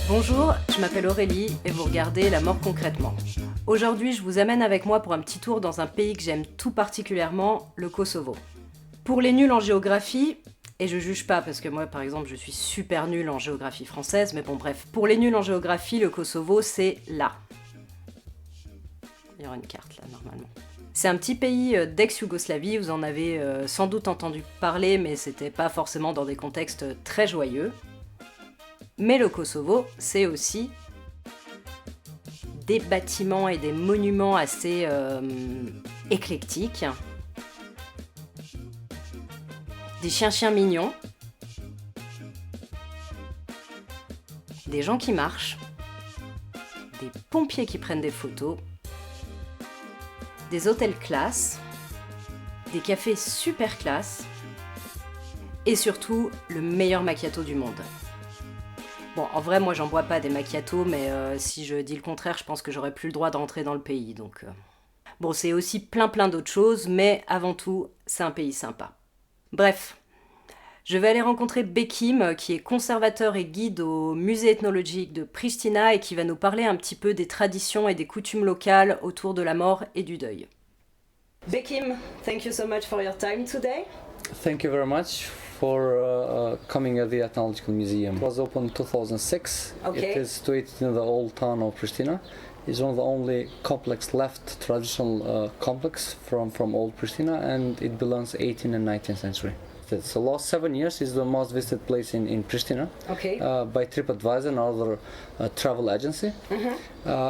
Bonjour, je m'appelle Aurélie et vous regardez La Mort concrètement. Aujourd'hui, je vous amène avec moi pour un petit tour dans un pays que j'aime tout particulièrement, le Kosovo. Pour les nuls en géographie, et je juge pas parce que moi par exemple je suis super nulle en géographie française, mais bon bref, pour les nuls en géographie, le Kosovo c'est là. Il y aura une carte là normalement. C'est un petit pays d'ex-Yougoslavie, vous en avez sans doute entendu parler, mais c'était pas forcément dans des contextes très joyeux. Mais le Kosovo, c'est aussi des bâtiments et des monuments assez éclectiques, des chiens mignons, des gens qui marchent, des pompiers qui prennent des photos, des hôtels classe, des cafés super classe, et surtout le meilleur macchiato du monde. Bon, en vrai, moi j'en bois pas des macchiatos, mais si je dis le contraire, je pense que j'aurais plus le droit de rentrer dans le pays, donc... Bon, c'est aussi plein d'autres choses, mais avant tout, c'est un pays sympa. Bref, je vais aller rencontrer Bekim, qui est conservateur et guide au musée ethnologique de Pristina et qui va nous parler un petit peu des traditions et des coutumes locales autour de la mort et du deuil. Bekim, thank you so much for your time today. Thank you very much for coming at the Ethnological Museum. It was opened in 2006. Okay. It is situated in the old town of Pristina. It's one of the only complex left traditional complex from old Pristina, and it belongs 18th and 19th century. So last 7 years is the most visited place in Pristina. Okay. By TripAdvisor and other travel agency. Mm-hmm.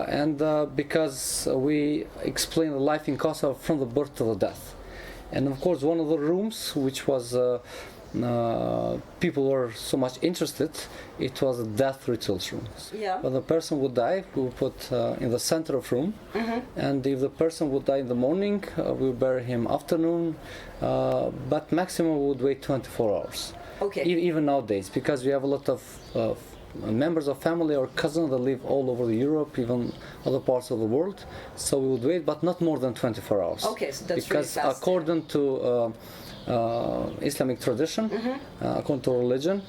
And because we explain the life in Kosovo from the birth to the death. And of course one of the rooms which was people were so much interested, it was a death rituals room. Yeah. When the person would die, we would put in the center of room, Mm-hmm. and if the person would die in the morning, we would bury him afternoon, but maximum we would wait 24 hours. Okay. Even nowadays, because we have a lot of members of family or cousins that live all over Europe, even other parts of the world, so we would wait, but not more than 24 hours. Okay, so that's because really fast. according to Islamic tradition, according to religion,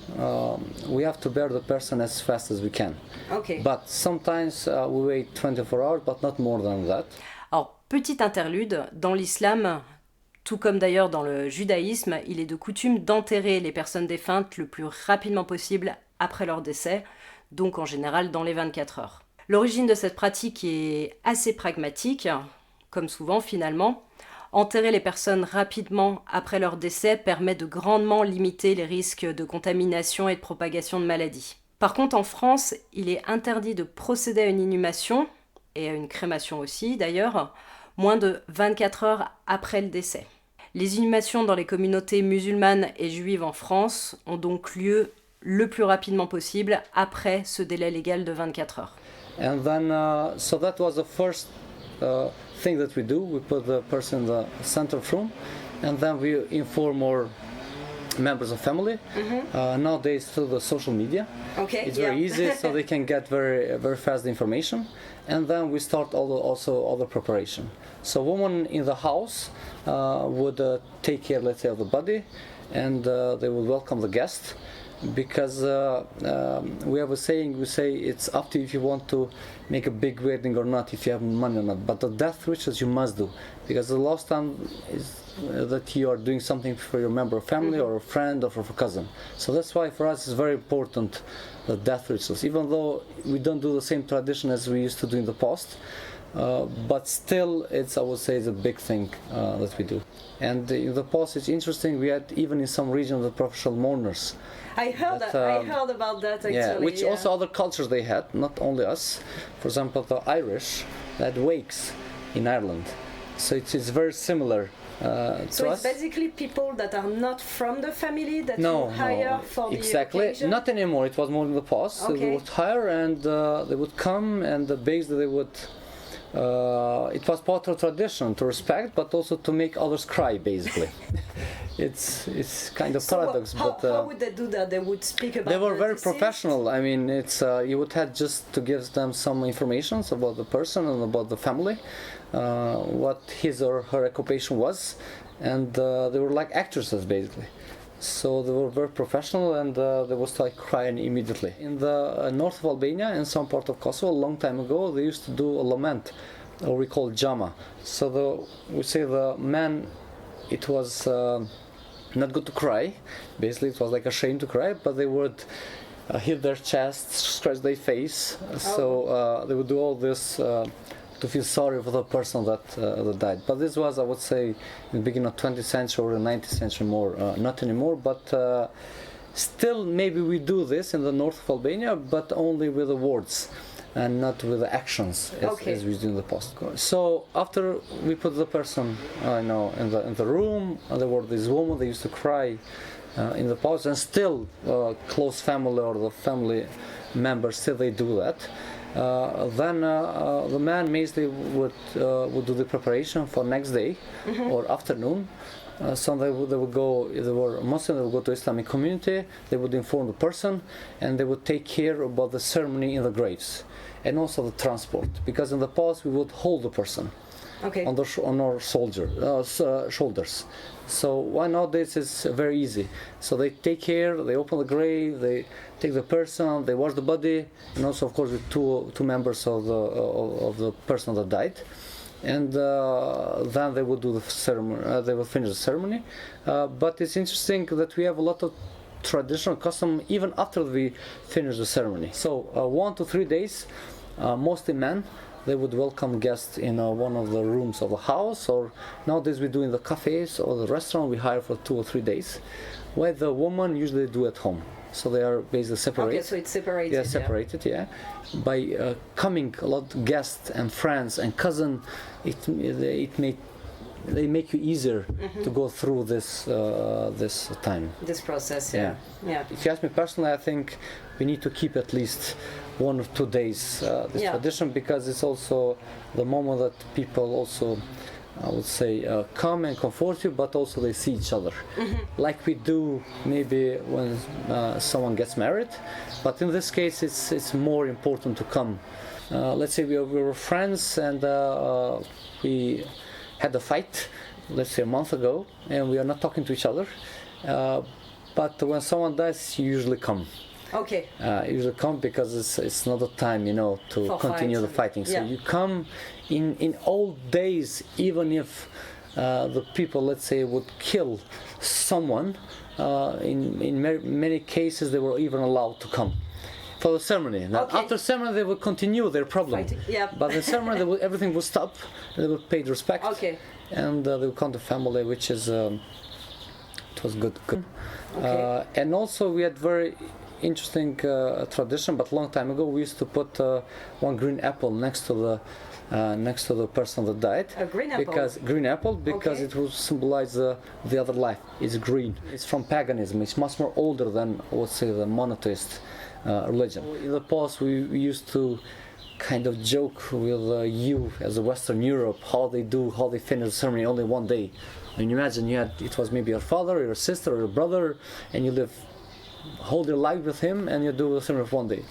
we have to bury the person as fast as we can. Okay. But sometimes we wait 24 hours, but not more than that. Alors, petite interlude, dans l'islam, tout comme d'ailleurs dans le judaïsme, il est de coutume d'enterrer les personnes défuntes le plus rapidement possible après leur décès, donc en général dans les 24 heures. L'origine de cette pratique est assez pragmatique, comme souvent finalement. Enterrer les personnes rapidement après leur décès permet de grandement limiter les risques de contamination et de propagation de maladies. Par contre, en France, il est interdit de procéder à une inhumation, et à une crémation aussi d'ailleurs, moins de 24 heures après le décès. Les inhumations dans les communautés musulmanes et juives en France ont donc lieu le plus rapidement possible après ce délai légal de 24 heures. And then, so that was the first thing that we do. We put the person in the center of room, and then we inform more members of family. Nowadays through the social media. Okay, It's very easy, so they can get very fast information. And then we start also all the preparation. So women in the house would take care, let's say, of the body, and they would welcome the guest. Because we have a saying, we say it's up to you if you want to make a big wedding or not, if you have money or not, but the death rituals you must do, because the last time is that you are doing something for your member of family or a friend or for a cousin. So that's why for us it's very important, the death rituals, even though we don't do the same tradition as we used to do in the past. But still, I would say, it's a big thing that we do. And in the past, it's interesting. We had even in some regions the professional mourners. I heard about that actually. Yeah, which also other cultures they had, not only us. For example, the Irish had wakes in Ireland, so it's very similar to So us. it's basically people that are not from the family that No, you hire for exactly. the occasion? Not anymore. It was more in the past. So they Okay. would hire and they would come, and the base that they would. It was part of tradition to respect, but also to make others cry, basically. it's kind of So paradox, but how would they do that? They would speak about. they were the very deceased? professional. I mean, it's you would have just to give them some information about the person and about the family, what his or her occupation was, and they were like actresses basically. So they were very professional, and they would start crying immediately. In the north of Albania, in some part of Kosovo, a long time ago, they used to do a lament, or we call jama. So we say the man, it was not good to cry. Basically, it was like a shame to cry, but they would hit their chest, stretch their face. So they would do all this to feel sorry for the person that died. But this was, I would say, in the beginning of 20th century or the 19th century more. Not anymore, but still maybe we do this in the north of Albania, but only with the words and not with the actions as we do in the past. So after we put the person in the room, there were this woman, they used to cry in the past, and still close family or the family members still they do that. Then the man mainly would do the preparation for next day or afternoon. So they would go, if they were Muslim, they would go to Islamic community, they would inform the person, and they would take care about the ceremony in the graves and also the transport, because in the past we would hold the person on our shoulders. So why nowadays it's very easy. So they take care, they open the grave, they take the person, they wash the body, and also of course with two members of the person that died. And then they would do the ceremony. They will finish the ceremony. But it's interesting that we have a lot of traditional custom even after we finish the ceremony. So 1 to 3 days, mostly men, they would welcome guests in one of the rooms of the house, or nowadays we do in the cafes or the restaurant. We hire for 2 or 3 days, where the woman usually do at home. So they are basically separated. Okay, so it's separated. Yeah, separated. Yeah, by coming a lot of guests and friends and cousin, they make you easier to go through this time. This process. Yeah. If you ask me personally, I think we need to keep at least 1 or 2 days this tradition, because it's also the moment that people also, I would say, come and comfort you, but also they see each other, like we do maybe when someone gets married. But in this case, it's more important to come. Let's say we were friends and we had a fight, let's say a month ago, and we are not talking to each other. But when someone dies, you usually come. Okay. Usually come because it's not the time, to For continue the fighting. So you come in old days, even if the people, let's say, would kill someone, in many cases they were even allowed to come for the ceremony. Now, after ceremony, they would continue their problem. But the ceremony, everything would stop, and they would pay the respect. And they would come to family, which is it was good. And also we had very interesting tradition, but long time ago we used to put one green apple next to the person that died. A green apple? Because it would symbolize the other life. It's green. It's from paganism. It's much more older than, I would say, the monotheist religion. In the past we used to kind of joke with you as a Western Europe, how they finish the ceremony only one day. I mean, imagine it was maybe your father, your sister, or your brother, and you live whole your life with him, and you do the ceremony for one day.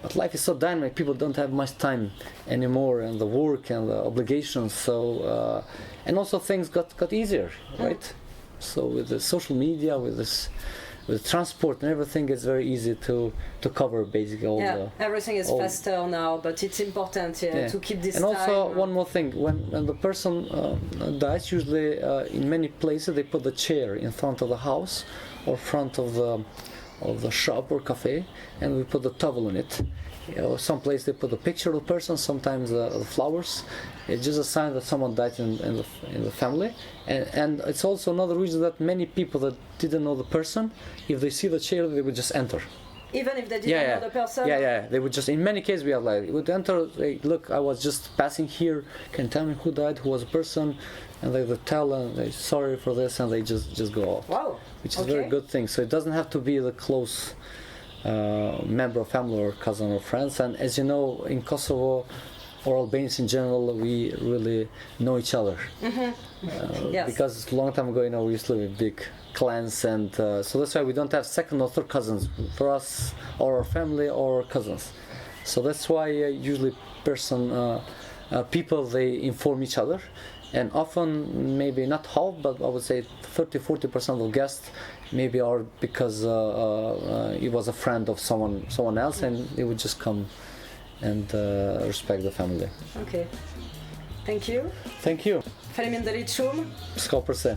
But life is so dynamic, people don't have much time anymore, and the work and the obligations. So and also things got easier, right? So with the social media, with transport and everything, it's very easy to cover basically all everything is faster now, but it's important to keep this and time. Also one more thing, when the person dies, usually in many places they put the chair in front of the house or front of the shop or cafe, and we put the towel on it. Some place they put a picture of the person, sometimes the flowers. It's just a sign that someone died in the family, and it's also another reason that many people that didn't know the person, if they see the chair, they would just enter. Even if they didn't know the person? They would just, in many cases we are like, would enter, look, I was just passing here, can you tell me who died, who was the person? And they would tell, and they're sorry for this, and they just go off. Wow. Which is a very good thing. So it doesn't have to be the close member of family or cousin or friends. And as you know, in Kosovo, or Albanians in general, we really know each other. Yes. Because a long time ago, we used to live in big clans, and so that's why we don't have second or third cousins for us, or our family, or cousins. So that's why usually people, they inform each other, and often, maybe not half, but I would say 30-40% of guests maybe are because he was a friend of someone else, and he would just come and respect the family. Ok. Thank you. Thank you. Faleminderit shumë. 100%.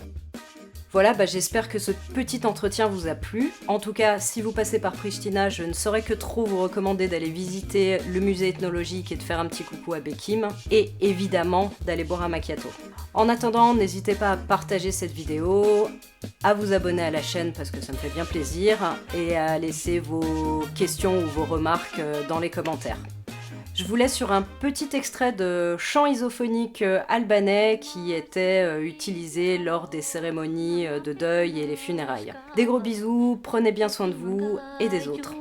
Voilà, j'espère que ce petit entretien vous a plu. En tout cas, si vous passez par Pristina, je ne saurais que trop vous recommander d'aller visiter le musée ethnologique et de faire un petit coucou à Bekim. Et évidemment, d'aller boire un macchiato. En attendant, n'hésitez pas à partager cette vidéo, à vous abonner à la chaîne parce que ça me fait bien plaisir, et à laisser vos questions ou vos remarques dans les commentaires. Je vous laisse sur un petit extrait de chant isophonique albanais qui était utilisé lors des cérémonies de deuil et les funérailles. Des gros bisous, prenez bien soin de vous et des autres.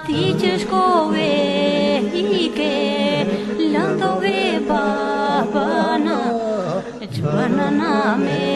Ti që shkove ike, lëndove babana, gjërna na me